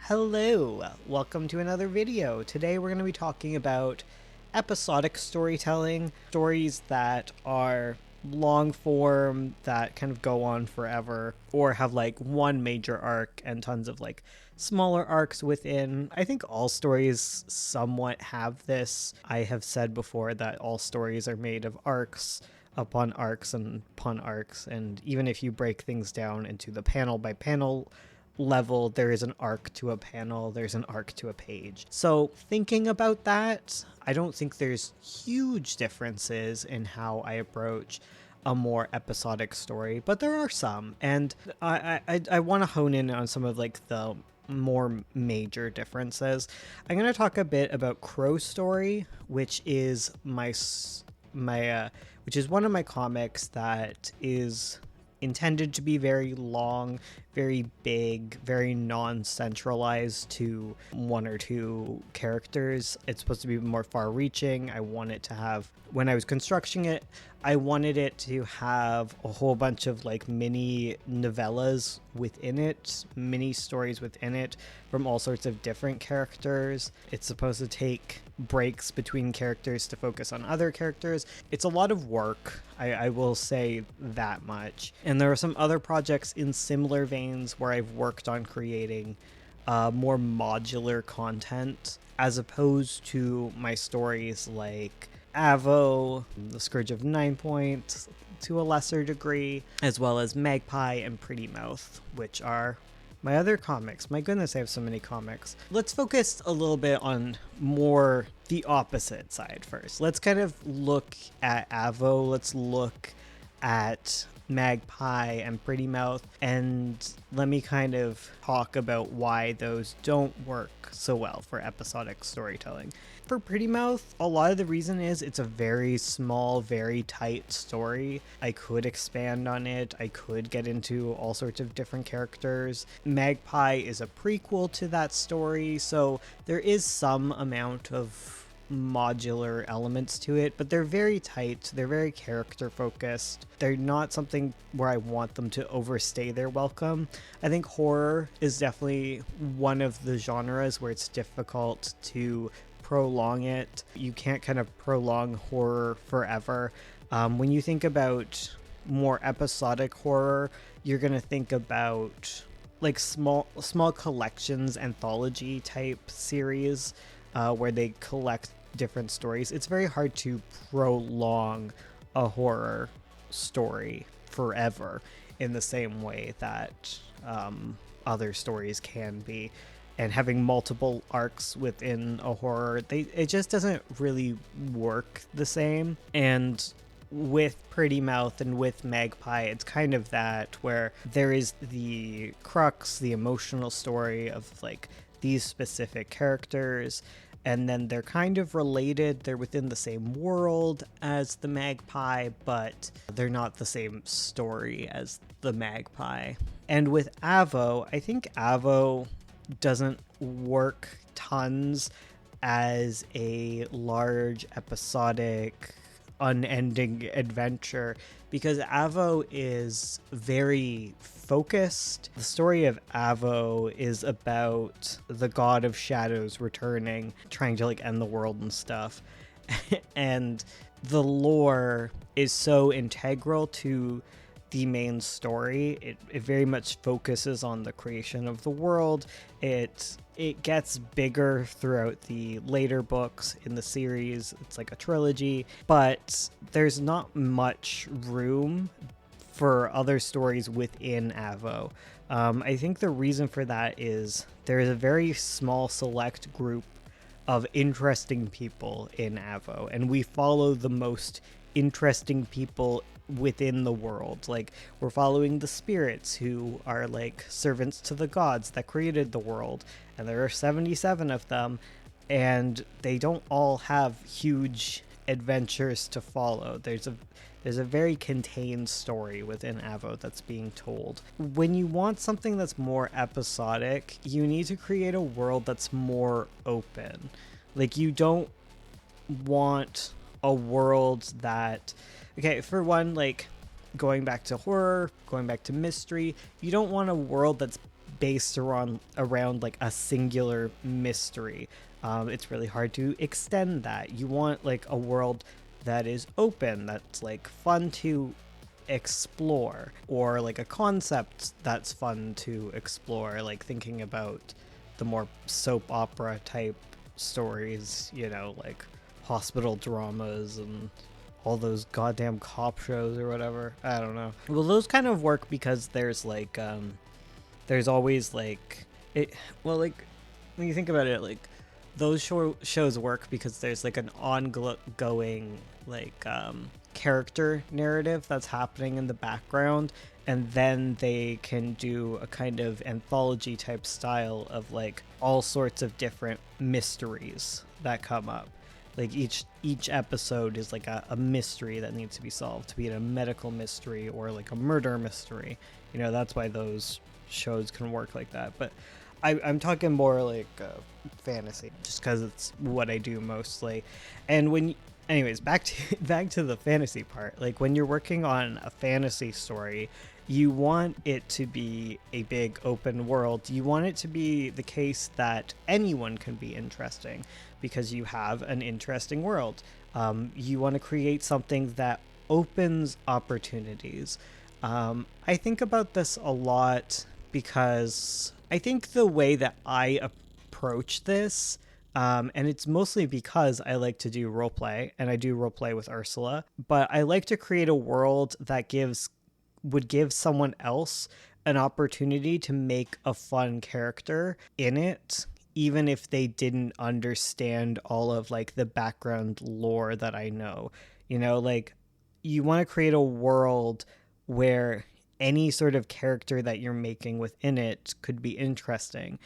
Hello, welcome to another video. Today we're going to be talking about episodic storytelling, stories that are long form that kind of go on forever or have like one major arc and tons of like smaller arcs within. I think all stories somewhat have this. I have said before that all stories are made of arcs upon arcs and upon arcs, and even if you break things down into the panel by panel level, there is an arc to a panel, there's an arc to a page. So thinking about that, I don't think there's huge differences in how I approach a more episodic story, but there are some, and I want to hone in on some of like the more major differences. I'm going to talk a bit about Crow Story, which is which is one of my comics that is intended to be very long, very big, very non-centralized to one or two characters. It's supposed to be more far-reaching. I want it to have, when I was constructing it, I wanted it to have a whole bunch of like mini novellas within it, mini stories within it from all sorts of different characters. It's supposed to take breaks between characters to focus on other characters. It's a lot of work, I will say that much. And there are some other projects in similar veins where I've worked on creating more modular content as opposed to my stories like Avo, The Scourge of Nine Point to a lesser degree, as well as Magpie and Pretty Mouth, which are my other comics. My goodness, I have so many comics. Let's focus a little bit on more the opposite side first. Let's kind of look at Avo. Let's look at Magpie and Pretty Mouth, and let me kind of talk about why those don't work so well for episodic storytelling. For Pretty Mouth, a lot of the reason is it's a very small, very tight story. I could expand on it. I could get into all sorts of different characters. Magpie is a prequel to that story, so there is some amount of modular elements to it, but they're very tight, they're very character focused. They're not something where I want them to overstay their welcome. I think horror is definitely one of the genres where it's difficult to prolong it. You can't kind of prolong horror forever. When you think about more episodic horror, you're gonna think about like small collections, anthology type series where they collect different stories. It's very hard to prolong a horror story forever in the same way that other stories can be. And having multiple arcs within a horror, it just doesn't really work the same. And with Pretty Mouth and with Magpie, it's kind of that where there is the crux, the emotional story of like these specific characters, and then they're kind of related. They're within the same world as the Magpie, but they're not the same story as the Magpie. And with Avo, I think Avo doesn't work tons as a large episodic unending adventure because Avo is very focused. The story of Avo is about the god of shadows returning, trying to like end the world and stuff. And the lore is so integral to the main story. It very much focuses on the creation of the world. It gets bigger throughout the later books in the series. It's like a trilogy, but there's not much room for other stories within Avo. I think the reason for that is there is a very small select group of interesting people in Avo, and we follow the most interesting people within the world. Like, we're following the spirits who are like servants to the gods that created the world, and there are 77 of them, and they don't all have huge adventures to follow. There's a very contained story within Avo that's being told. When you want something that's more episodic, you need to create a world that's more open. Like, you don't want a world that, okay, for one, like going back to horror, going back to mystery, you don't want a world that's based around like a singular mystery. It's really hard to extend that. You want like a world that is open, that's like fun to explore, or like a concept that's fun to explore, like thinking about the more soap opera type stories, like hospital dramas and all those goddamn cop shows or whatever. I don't know. Well, those kind of work because there's always like it. Well, like when you think about it, like those shows work because there's like an ongoing like character narrative that's happening in the background, and then they can do a kind of anthology type style of like all sorts of different mysteries that come up. Like each episode is like a mystery that needs to be solved, be it a medical mystery or like a murder mystery. That's why those shows can work like that. But I'm talking more like fantasy, just because it's what I do mostly. And anyways, back to the fantasy part. Like when you're working on a fantasy story, you want it to be a big open world. You want it to be the case that anyone can be interesting because you have an interesting world. You want to create something that opens opportunities. I think about this a lot because I think the way that I approach this, and it's mostly because I like to do roleplay, and I do roleplay with Ursula, but I like to create a world that would give someone else an opportunity to make a fun character in it, even if they didn't understand all of like the background lore that I know. Like you want to create a world where any sort of character that you're making within it could be interesting.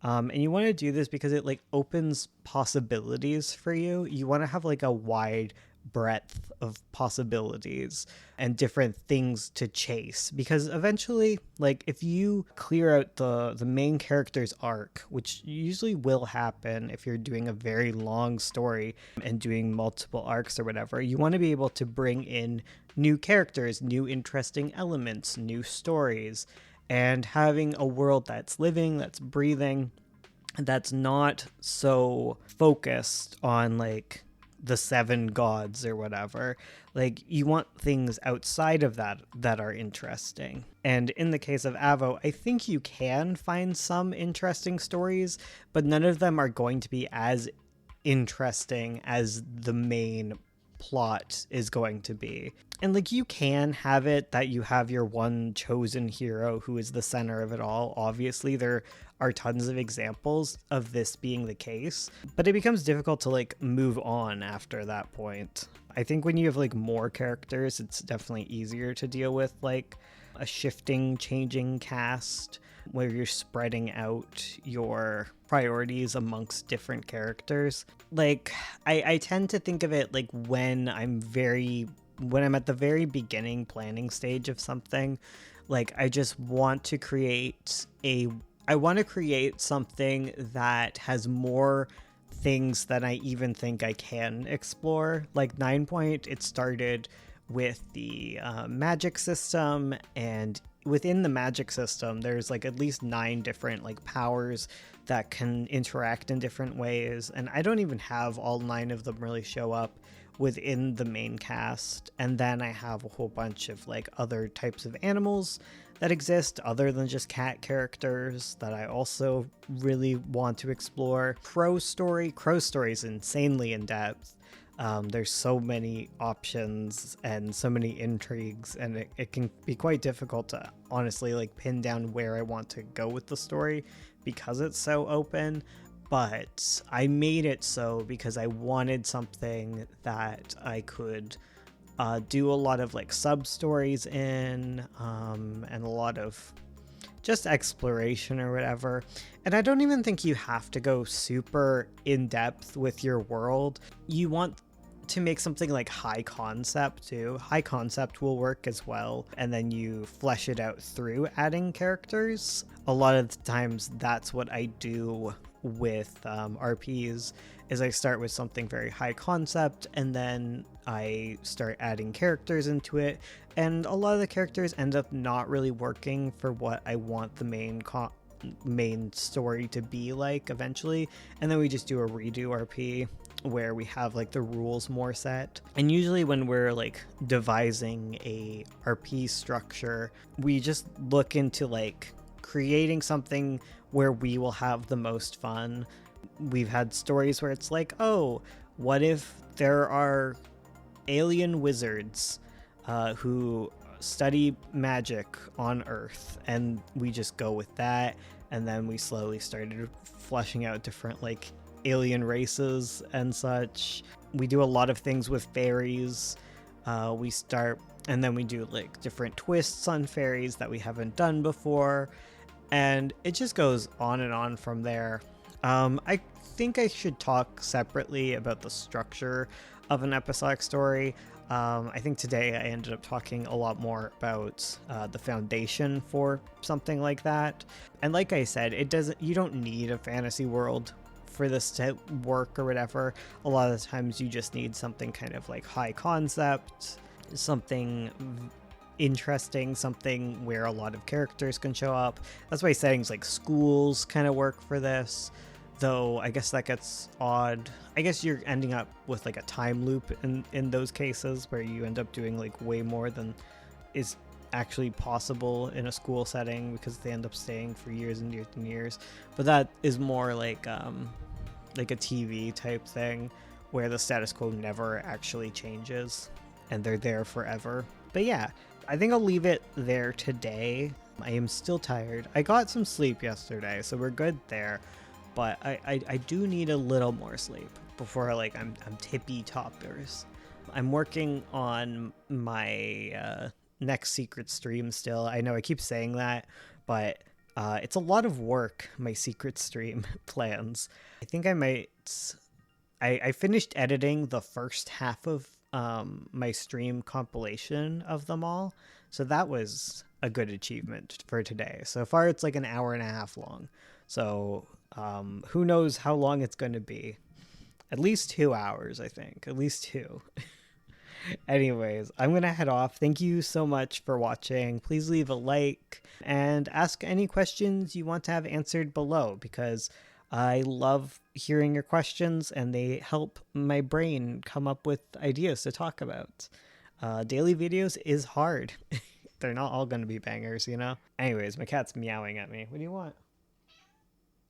And you want to do this because it like opens possibilities for you. You want to have like a wide breadth of possibilities and different things to chase, because eventually, like if you clear out the main character's arc, which usually will happen if you're doing a very long story and doing multiple arcs or whatever, you want to be able to bring in new characters, new interesting elements, new stories, and having a world that's living, that's breathing, that's not so focused on like the seven gods or whatever. Like you want things outside of that are interesting. And in the case of Avo, I think you can find some interesting stories, but none of them are going to be as interesting as the main plot is going to be. And like you can have it that you have your one chosen hero who is the center of it all. Obviously there are tons of examples of this being the case, but it becomes difficult to like move on after that point. I think when you have like more characters, it's definitely easier to deal with like a changing cast where you're spreading out your priorities amongst different characters. Like I tend to think of it like when I'm at the very beginning planning stage of something, like I just want to create something that has more things than I even think I can explore. Like 9 Point, it started with the magic system, and within the magic system there's like at least 9 different like powers that can interact in different ways, and I don't even have all 9 of them really show up within the main cast. And then I have a whole bunch of like other types of animals that exist other than just cat characters that I also really want to explore. Crow's story is insanely in depth. There's so many options and so many intrigues, and it can be quite difficult to honestly like pin down where I want to go with the story because it's so open. But I made it so because I wanted something that I could do a lot of like sub stories in, and a lot of just exploration or whatever. And I don't even think you have to go super in depth with your world. You want to make something like high concept too. High concept will work as well, and then you flesh it out through adding characters. A lot of the times that's what I do with RPs, is I start with something very high concept and then I start adding characters into it, and a lot of the characters end up not really working for what I want the main main story to be like eventually, and then we just do a redo RP where we have like the rules more set. And usually when we're like devising a RP structure, we just look into like creating something where we will have the most fun. We've had stories where it's like, oh, what if there are alien wizards who study magic on Earth, and we just go with that. And then we slowly started fleshing out different like alien races and such. We do a lot of things with fairies. And then we do like different twists on fairies that we haven't done before, and it just goes on and on from there. I think I should talk separately about the structure of an episodic story. I think today I ended up talking a lot more about the foundation for something like that. And like I said, you don't need a fantasy world for this to work or whatever. A lot of the times you just need something kind of like high concept, something interesting, something where a lot of characters can show up. That's why settings like schools kind of work for this. Though I guess that gets odd. I guess you're ending up with like a time loop in those cases where you end up doing like way more than is actually possible in a school setting, because they end up staying for years and years and years. But that is more like a TV type thing where the status quo never actually changes and they're there forever. But yeah, I think I'll leave it there today. I am still tired. I got some sleep yesterday, so we're good there. But I do need a little more sleep before like I'm tippy toppers. I'm working on my next secret stream still. I know I keep saying that, but it's a lot of work, my secret stream plans. I think I might... I finished editing the first half of my stream compilation of them all, so that was a good achievement for today. So far it's like an hour and a half long, so who knows how long it's going to be. At least 2 hours, I think. At least 2. Anyways, I'm going to head off. Thank you so much for watching. Please leave a like and ask any questions you want to have answered below, because I love hearing your questions and they help my brain come up with ideas to talk about. Daily videos is hard. They're not all going to be bangers, you know? Anyways, my cat's meowing at me. What do you want?